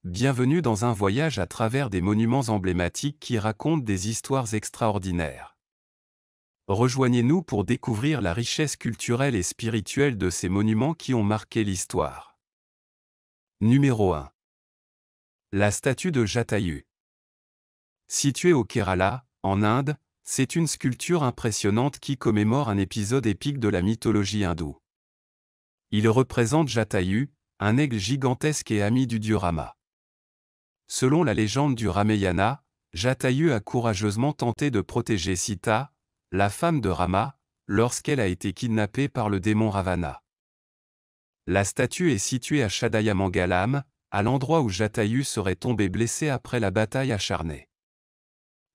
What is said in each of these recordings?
Bienvenue dans un voyage à travers des monuments emblématiques qui racontent des histoires extraordinaires. Rejoignez-nous pour découvrir la richesse culturelle et spirituelle de ces monuments qui ont marqué l'histoire. Numéro 1. La statue de Jatayu. Située au Kerala, en Inde, c'est une sculpture impressionnante qui commémore un épisode épique de la mythologie hindoue. Il représente Jatayu, un aigle gigantesque et ami du dieu Rama. Selon la légende du Ramayana, Jatayu a courageusement tenté de protéger Sita, la femme de Rama, lorsqu'elle a été kidnappée par le démon Ravana. La statue est située à Chadayamangalam, à l'endroit où Jatayu serait tombé blessé après la bataille acharnée.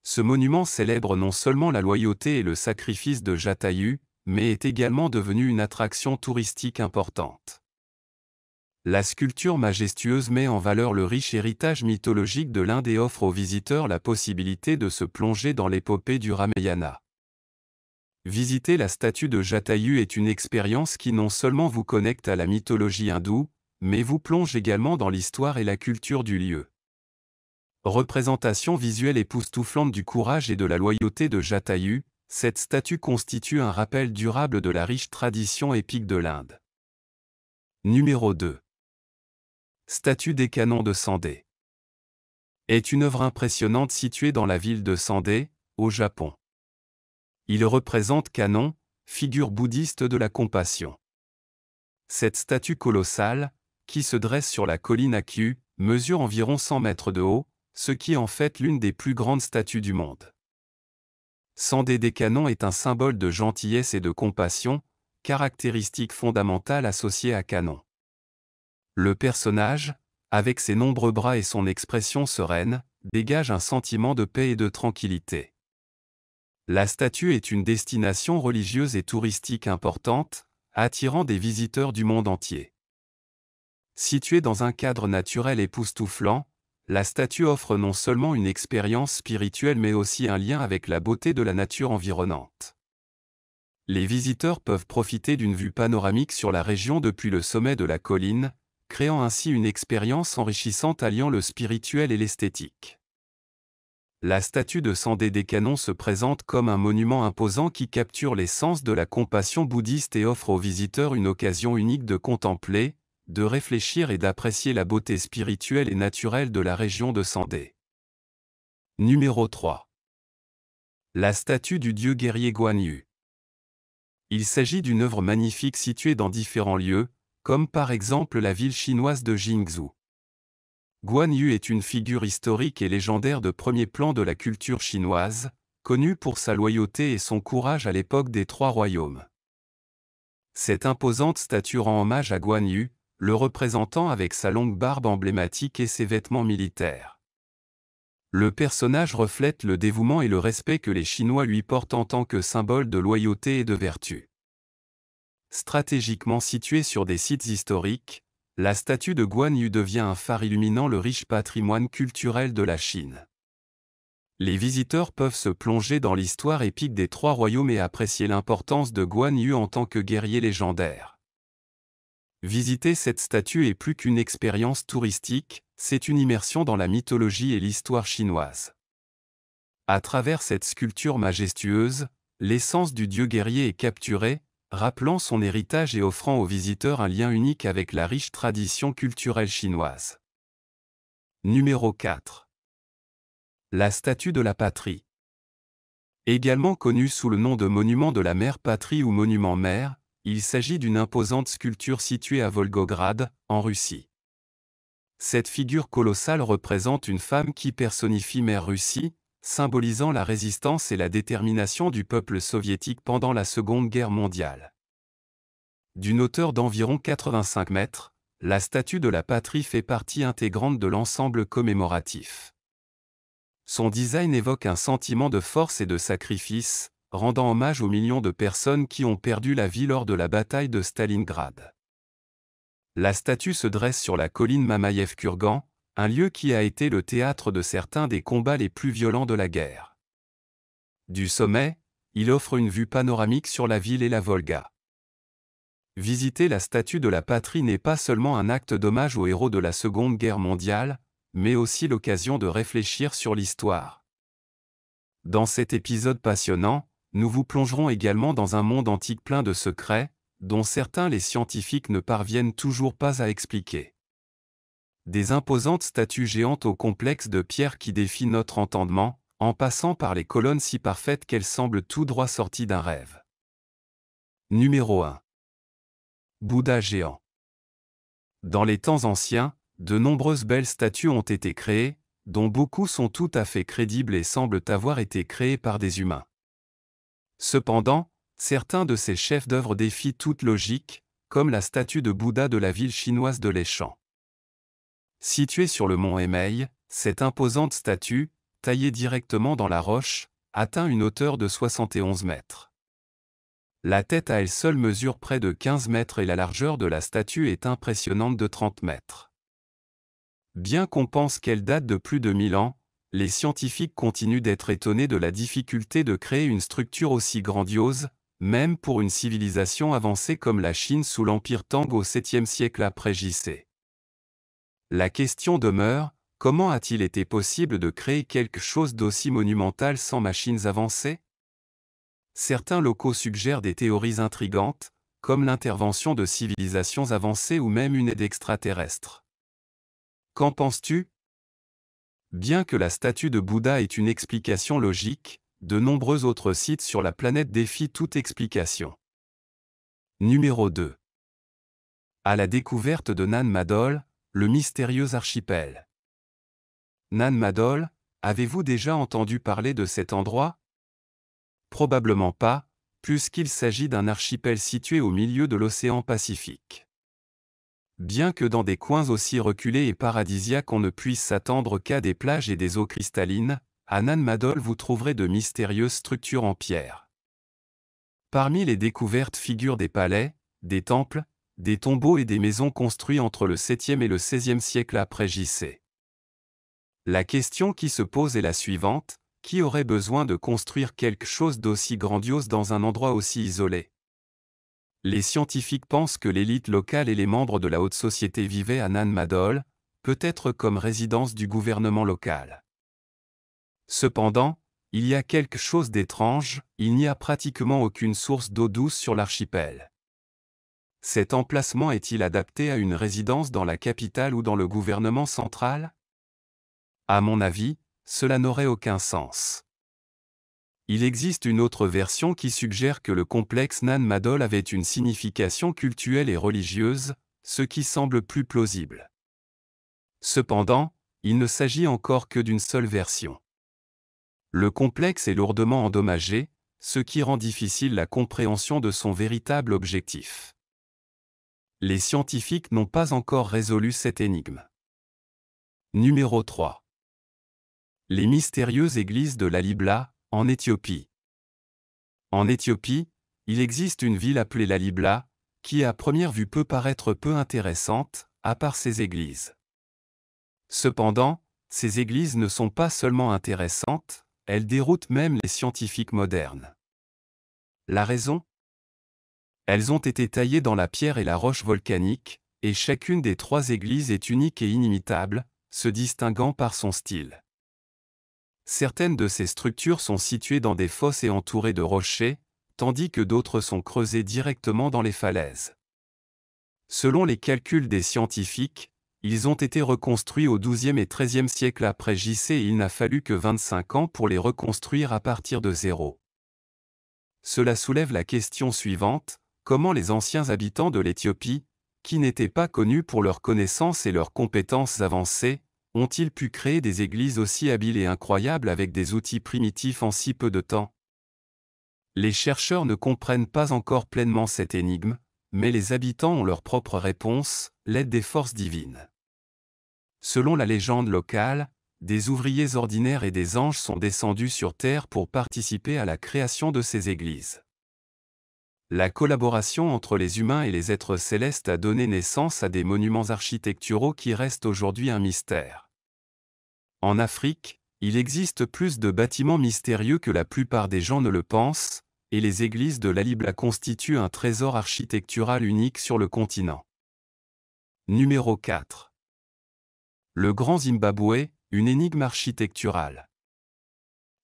Ce monument célèbre non seulement la loyauté et le sacrifice de Jatayu, mais est également devenu une attraction touristique importante. La sculpture majestueuse met en valeur le riche héritage mythologique de l'Inde et offre aux visiteurs la possibilité de se plonger dans l'épopée du Ramayana. Visiter la statue de Jatayu est une expérience qui non seulement vous connecte à la mythologie hindoue, mais vous plonge également dans l'histoire et la culture du lieu. Représentation visuelle époustouflante du courage et de la loyauté de Jatayu, cette statue constitue un rappel durable de la riche tradition épique de l'Inde. Numéro 2. Statue des canons de Sandé. Est une œuvre impressionnante située dans la ville de Sandé, au Japon. Il représente Kanon, figure bouddhiste de la compassion. Cette statue colossale, qui se dresse sur la colline Akyu, mesure environ 100 mètres de haut, ce qui en fait l'une des plus grandes statues du monde. Sandé des canons est un symbole de gentillesse et de compassion, caractéristique fondamentale associée à Kanon. Le personnage, avec ses nombreux bras et son expression sereine, dégage un sentiment de paix et de tranquillité. La statue est une destination religieuse et touristique importante, attirant des visiteurs du monde entier. Située dans un cadre naturel époustouflant, la statue offre non seulement une expérience spirituelle mais aussi un lien avec la beauté de la nature environnante. Les visiteurs peuvent profiter d'une vue panoramique sur la région depuis le sommet de la colline, créant ainsi une expérience enrichissante alliant le spirituel et l'esthétique. La statue de Sandé des Canons se présente comme un monument imposant qui capture l'essence de la compassion bouddhiste et offre aux visiteurs une occasion unique de contempler, de réfléchir et d'apprécier la beauté spirituelle et naturelle de la région de Sandé. Numéro 3. La statue du dieu guerrier Guan Yu. Il s'agit d'une œuvre magnifique située dans différents lieux, comme par exemple la ville chinoise de Jingzhou. Guan Yu est une figure historique et légendaire de premier plan de la culture chinoise, connue pour sa loyauté et son courage à l'époque des Trois Royaumes. Cette imposante statue rend hommage à Guan Yu, le représentant avec sa longue barbe emblématique et ses vêtements militaires. Le personnage reflète le dévouement et le respect que les Chinois lui portent en tant que symbole de loyauté et de vertu. Stratégiquement située sur des sites historiques, la statue de Guan Yu devient un phare illuminant le riche patrimoine culturel de la Chine. Les visiteurs peuvent se plonger dans l'histoire épique des Trois Royaumes et apprécier l'importance de Guan Yu en tant que guerrier légendaire. Visiter cette statue est plus qu'une expérience touristique, c'est une immersion dans la mythologie et l'histoire chinoise. À travers cette sculpture majestueuse, l'essence du dieu guerrier est capturée, rappelant son héritage et offrant aux visiteurs un lien unique avec la riche tradition culturelle chinoise. Numéro 4. La statue de la patrie. Également connue sous le nom de monument de la mère patrie ou monument mère, il s'agit d'une imposante sculpture située à Volgograd, en Russie. Cette figure colossale représente une femme qui personnifie Mère Russie, symbolisant la résistance et la détermination du peuple soviétique pendant la Seconde Guerre mondiale. D'une hauteur d'environ 85 mètres, la statue de la patrie fait partie intégrante de l'ensemble commémoratif. Son design évoque un sentiment de force et de sacrifice, rendant hommage aux millions de personnes qui ont perdu la vie lors de la bataille de Stalingrad. La statue se dresse sur la colline Mamaïev-Kurgan, un lieu qui a été le théâtre de certains des combats les plus violents de la guerre. Du sommet, il offre une vue panoramique sur la ville et la Volga. Visiter la statue de la patrie n'est pas seulement un acte d'hommage aux héros de la Seconde Guerre mondiale, mais aussi l'occasion de réfléchir sur l'histoire. Dans cet épisode passionnant, nous vous plongerons également dans un monde antique plein de secrets, dont certains les scientifiques ne parviennent toujours pas à expliquer. Des imposantes statues géantes au complexe de pierre qui défient notre entendement, en passant par les colonnes si parfaites qu'elles semblent tout droit sorties d'un rêve. Numéro 1. Bouddha géant. Dans les temps anciens, de nombreuses belles statues ont été créées, dont beaucoup sont tout à fait crédibles et semblent avoir été créées par des humains. Cependant, certains de ces chefs-d'œuvre défient toute logique, comme la statue de Bouddha de la ville chinoise de Leshan. Située sur le mont Emei, cette imposante statue, taillée directement dans la roche, atteint une hauteur de 71 mètres. La tête à elle seule mesure près de 15 mètres et la largeur de la statue est impressionnante de 30 mètres. Bien qu'on pense qu'elle date de plus de 1000 ans, les scientifiques continuent d'être étonnés de la difficulté de créer une structure aussi grandiose, même pour une civilisation avancée comme la Chine sous l'Empire Tang au 7e siècle après J.C. La question demeure, comment a-t-il été possible de créer quelque chose d'aussi monumental sans machines avancées ? Certains locaux suggèrent des théories intrigantes, comme l'intervention de civilisations avancées ou même une aide extraterrestre. Qu'en penses-tu ? Bien que la statue de Bouddha ait une explication logique, de nombreux autres sites sur la planète défient toute explication. Numéro 2. À la découverte de Nan Madol, le mystérieux archipel. Nan Madol, avez-vous déjà entendu parler de cet endroit ? Probablement pas, puisqu'il s'agit d'un archipel situé au milieu de l'océan Pacifique. Bien que dans des coins aussi reculés et paradisiaques on ne puisse s'attendre qu'à des plages et des eaux cristallines, à Nan Madol vous trouverez de mystérieuses structures en pierre. Parmi les découvertes figurent des palais, des temples, des tombeaux et des maisons construits entre le 7e et le 16e siècle après J.C. La question qui se pose est la suivante. Qui aurait besoin de construire quelque chose d'aussi grandiose dans un endroit aussi isolé ? Les scientifiques pensent que l'élite locale et les membres de la haute société vivaient à Nan Madol, peut-être comme résidence du gouvernement local. Cependant, il y a quelque chose d'étrange, il n'y a pratiquement aucune source d'eau douce sur l'archipel. Cet emplacement est-il adapté à une résidence dans la capitale ou dans le gouvernement central ? À mon avis, cela n'aurait aucun sens. Il existe une autre version qui suggère que le complexe Nan Madol avait une signification cultuelle et religieuse, ce qui semble plus plausible. Cependant, il ne s'agit encore que d'une seule version. Le complexe est lourdement endommagé, ce qui rend difficile la compréhension de son véritable objectif. Les scientifiques n'ont pas encore résolu cette énigme. Numéro 3. Les mystérieuses églises de Lalibela, en Éthiopie. En Éthiopie, il existe une ville appelée Lalibela, qui à première vue peut paraître peu intéressante, à part ses églises. Cependant, ces églises ne sont pas seulement intéressantes, elles déroutent même les scientifiques modernes. La raison ? Elles ont été taillées dans la pierre et la roche volcanique, et chacune des 3 églises est unique et inimitable, se distinguant par son style. Certaines de ces structures sont situées dans des fosses et entourées de rochers, tandis que d'autres sont creusées directement dans les falaises. Selon les calculs des scientifiques, ils ont été reconstruits au XIIe et XIIIe siècle après J.C. et il n'a fallu que 25 ans pour les reconstruire à partir de zéro. Cela soulève la question suivante, comment les anciens habitants de l'Éthiopie, qui n'étaient pas connus pour leurs connaissances et leurs compétences avancées, ont-ils pu créer des églises aussi habiles et incroyables avec des outils primitifs en si peu de temps ? Les chercheurs ne comprennent pas encore pleinement cette énigme, mais les habitants ont leur propre réponse, l'aide des forces divines. Selon la légende locale, des ouvriers ordinaires et des anges sont descendus sur terre pour participer à la création de ces églises. La collaboration entre les humains et les êtres célestes a donné naissance à des monuments architecturaux qui restent aujourd'hui un mystère. En Afrique, il existe plus de bâtiments mystérieux que la plupart des gens ne le pensent, et les églises de Lalibela constituent un trésor architectural unique sur le continent. Numéro 4. Le Grand Zimbabwe, une énigme architecturale.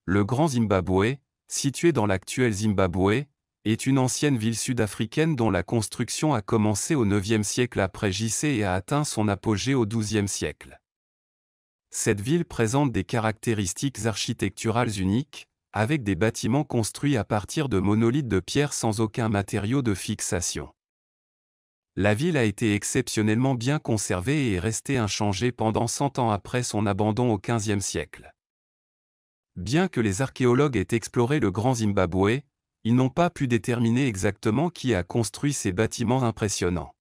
Le Grand Zimbabwe, situé dans l'actuel Zimbabwe, est une ancienne ville sud-africaine dont la construction a commencé au IXe siècle après JC et a atteint son apogée au XIIe siècle. Cette ville présente des caractéristiques architecturales uniques, avec des bâtiments construits à partir de monolithes de pierre sans aucun matériau de fixation. La ville a été exceptionnellement bien conservée et est restée inchangée pendant 100 ans après son abandon au XVe siècle. Bien que les archéologues aient exploré le Grand Zimbabwe, ils n'ont pas pu déterminer exactement qui a construit ces bâtiments impressionnants.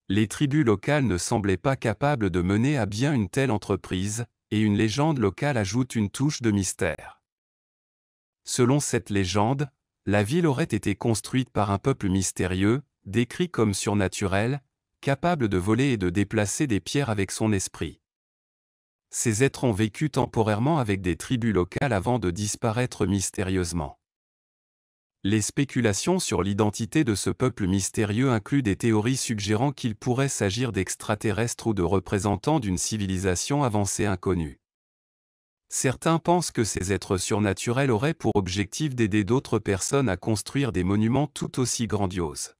Les tribus locales ne semblaient pas capables de mener à bien une telle entreprise, et une légende locale ajoute une touche de mystère. Selon cette légende, la ville aurait été construite par un peuple mystérieux, décrit comme surnaturel, capable de voler et de déplacer des pierres avec son esprit. Ces êtres ont vécu temporairement avec des tribus locales avant de disparaître mystérieusement. Les spéculations sur l'identité de ce peuple mystérieux incluent des théories suggérant qu'il pourrait s'agir d'extraterrestres ou de représentants d'une civilisation avancée inconnue. Certains pensent que ces êtres surnaturels auraient pour objectif d'aider d'autres personnes à construire des monuments tout aussi grandioses.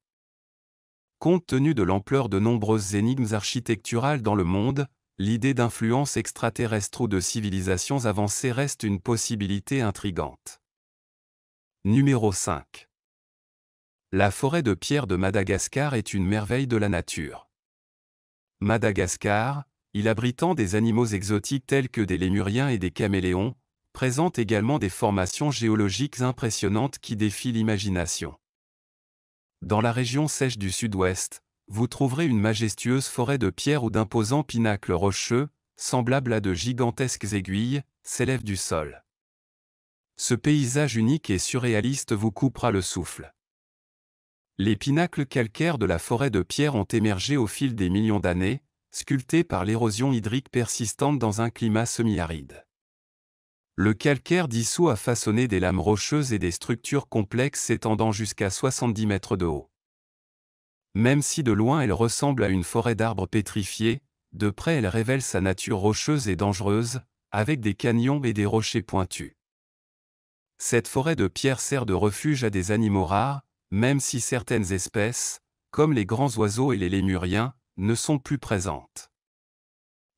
Compte tenu de l'ampleur de nombreuses énigmes architecturales dans le monde, l'idée d'influence extraterrestre ou de civilisations avancées reste une possibilité intrigante. Numéro 5. La forêt de pierre de Madagascar est une merveille de la nature. Madagascar, île abritant des animaux exotiques tels que des lémuriens et des caméléons, présente également des formations géologiques impressionnantes qui défient l'imagination. Dans la région sèche du sud-ouest, vous trouverez une majestueuse forêt de pierre ou d'imposants pinacles rocheux, semblables à de gigantesques aiguilles, s'élèvent du sol. Ce paysage unique et surréaliste vous coupera le souffle. Les pinacles calcaires de la forêt de pierre ont émergé au fil des millions d'années, sculptés par l'érosion hydrique persistante dans un climat semi-aride. Le calcaire dissous a façonné des lames rocheuses et des structures complexes s'étendant jusqu'à 70 mètres de haut. Même si de loin elle ressemble à une forêt d'arbres pétrifiés, de près elle révèle sa nature rocheuse et dangereuse, avec des canyons et des rochers pointus. Cette forêt de pierre sert de refuge à des animaux rares, même si certaines espèces, comme les grands oiseaux et les lémuriens, ne sont plus présentes.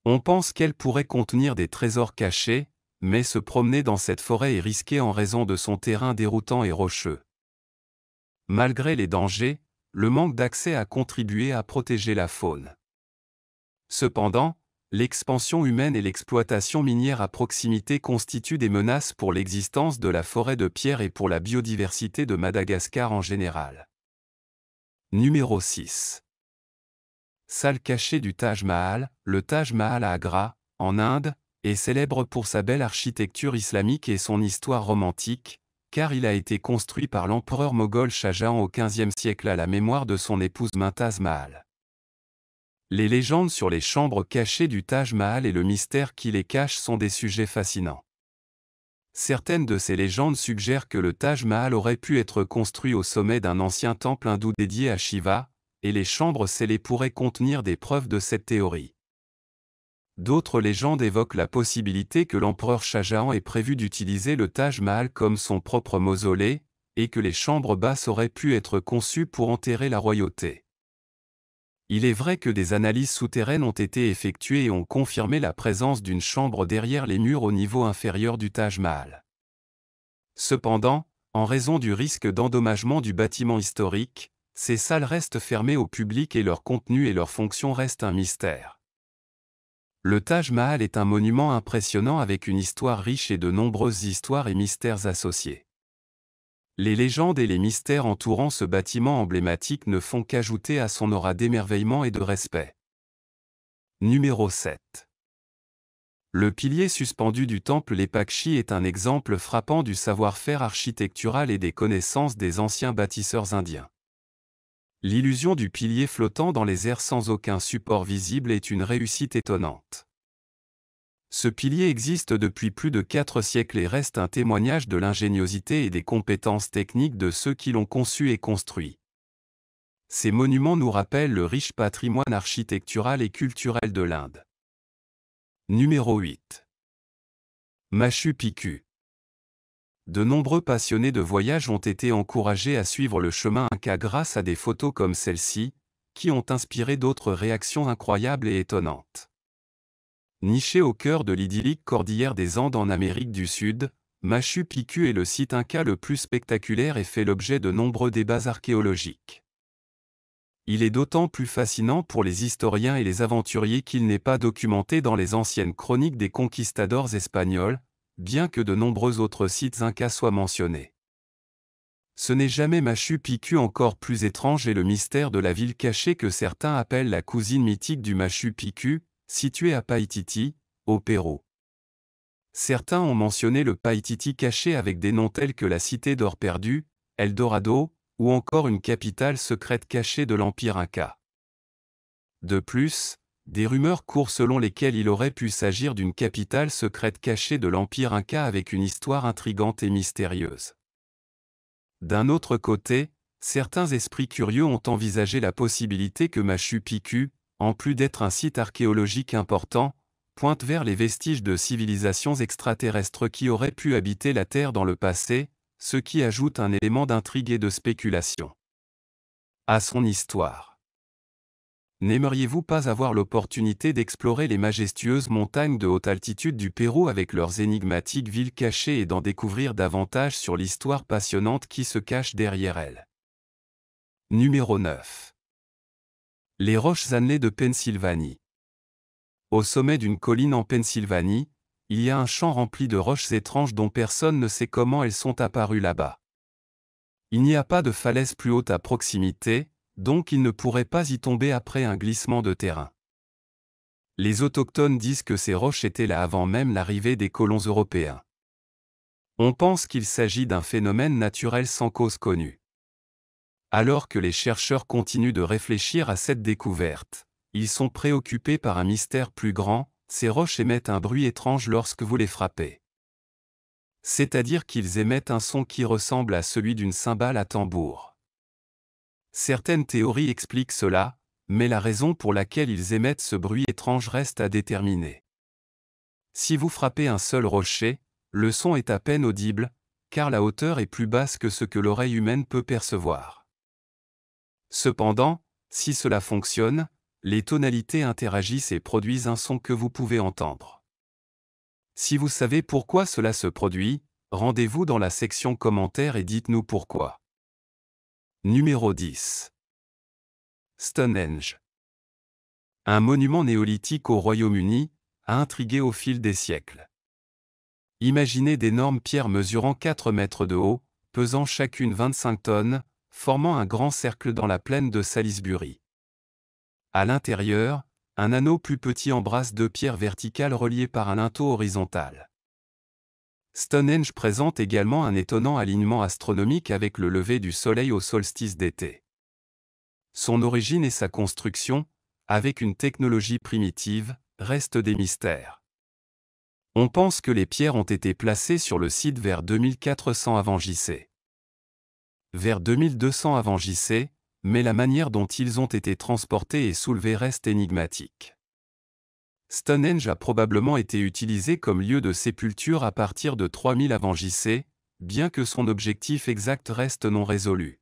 On pense qu'elle pourrait contenir des trésors cachés, mais se promener dans cette forêt est risqué en raison de son terrain déroutant et rocheux. Malgré les dangers, le manque d'accès a contribué à protéger la faune. Cependant, l'expansion humaine et l'exploitation minière à proximité constituent des menaces pour l'existence de la forêt de pierre et pour la biodiversité de Madagascar en général. Numéro 6. Salle cachée du Taj Mahal. Le Taj Mahal à Agra, en Inde, est célèbre pour sa belle architecture islamique et son histoire romantique, car il a été construit par l'empereur moghol Shah Jahan au XVe siècle à la mémoire de son épouse Mumtaz Mahal. Les légendes sur les chambres cachées du Taj Mahal et le mystère qui les cache sont des sujets fascinants. Certaines de ces légendes suggèrent que le Taj Mahal aurait pu être construit au sommet d'un ancien temple hindou dédié à Shiva, et les chambres scellées pourraient contenir des preuves de cette théorie. D'autres légendes évoquent la possibilité que l'empereur Shah Jahan ait prévu d'utiliser le Taj Mahal comme son propre mausolée, et que les chambres basses auraient pu être conçues pour enterrer la royauté. Il est vrai que des analyses souterraines ont été effectuées et ont confirmé la présence d'une chambre derrière les murs au niveau inférieur du Taj Mahal. Cependant, en raison du risque d'endommagement du bâtiment historique, ces salles restent fermées au public et leur contenu et leur fonction restent un mystère. Le Taj Mahal est un monument impressionnant avec une histoire riche et de nombreuses histoires et mystères associés. Les légendes et les mystères entourant ce bâtiment emblématique ne font qu'ajouter à son aura d'émerveillement et de respect. Numéro 7. Le pilier suspendu du temple Lepakshi est un exemple frappant du savoir-faire architectural et des connaissances des anciens bâtisseurs indiens. L'illusion du pilier flottant dans les airs sans aucun support visible est une réussite étonnante. Ce pilier existe depuis plus de 4 siècles et reste un témoignage de l'ingéniosité et des compétences techniques de ceux qui l'ont conçu et construit. Ces monuments nous rappellent le riche patrimoine architectural et culturel de l'Inde. Numéro 8. Machu Picchu. De nombreux passionnés de voyage ont été encouragés à suivre le chemin Inca grâce à des photos comme celle-ci, qui ont inspiré d'autres réactions incroyables et étonnantes. Niché au cœur de l'idyllique cordillère des Andes en Amérique du Sud, Machu Picchu est le site Inca le plus spectaculaire et fait l'objet de nombreux débats archéologiques. Il est d'autant plus fascinant pour les historiens et les aventuriers qu'il n'est pas documenté dans les anciennes chroniques des conquistadors espagnols, bien que de nombreux autres sites Incas soient mentionnés. Ce n'est jamais Machu Picchu. Encore plus étrange est le mystère de la ville cachée que certains appellent la cousine mythique du Machu Picchu, située à Paititi, au Pérou. Certains ont mentionné le Paititi caché avec des noms tels que la cité d'or perdu, El Dorado, ou encore une capitale secrète cachée de l'Empire Inca. De plus, des rumeurs courent selon lesquelles il aurait pu s'agir d'une capitale secrète cachée de l'Empire Inca avec une histoire intrigante et mystérieuse. D'un autre côté, certains esprits curieux ont envisagé la possibilité que Machu Picchu, en plus d'être un site archéologique important, pointe vers les vestiges de civilisations extraterrestres qui auraient pu habiter la Terre dans le passé, ce qui ajoute un élément d'intrigue et de spéculation à son histoire. N'aimeriez-vous pas avoir l'opportunité d'explorer les majestueuses montagnes de haute altitude du Pérou avec leurs énigmatiques villes cachées et d'en découvrir davantage sur l'histoire passionnante qui se cache derrière elles? Numéro 9. Les roches annelées de Pennsylvanie. Au sommet d'une colline en Pennsylvanie, il y a un champ rempli de roches étranges dont personne ne sait comment elles sont apparues là-bas. Il n'y a pas de falaise plus haute à proximité, donc il ne pourrait pas y tomber après un glissement de terrain. Les autochtones disent que ces roches étaient là avant même l'arrivée des colons européens. On pense qu'il s'agit d'un phénomène naturel sans cause connue. Alors que les chercheurs continuent de réfléchir à cette découverte, ils sont préoccupés par un mystère plus grand: ces roches émettent un bruit étrange lorsque vous les frappez. C'est-à-dire qu'ils émettent un son qui ressemble à celui d'une cymbale à tambour. Certaines théories expliquent cela, mais la raison pour laquelle ils émettent ce bruit étrange reste à déterminer. Si vous frappez un seul rocher, le son est à peine audible, car la hauteur est plus basse que ce que l'oreille humaine peut percevoir. Cependant, si cela fonctionne, les tonalités interagissent et produisent un son que vous pouvez entendre. Si vous savez pourquoi cela se produit, rendez-vous dans la section commentaires et dites-nous pourquoi. Numéro 10. Stonehenge. Un monument néolithique au Royaume-Uni, a intrigué au fil des siècles. Imaginez d'énormes pierres mesurant 4 mètres de haut, pesant chacune 25 tonnes, formant un grand cercle dans la plaine de Salisbury. À l'intérieur, un anneau plus petit embrasse 2 pierres verticales reliées par un linteau horizontal. Stonehenge présente également un étonnant alignement astronomique avec le lever du soleil au solstice d'été. Son origine et sa construction, avec une technologie primitive, restent des mystères. On pense que les pierres ont été placées sur le site vers 2400 avant JC. Vers 2200 avant JC, mais la manière dont ils ont été transportés et soulevés reste énigmatique. Stonehenge a probablement été utilisé comme lieu de sépulture à partir de 3000 avant JC, bien que son objectif exact reste non résolu.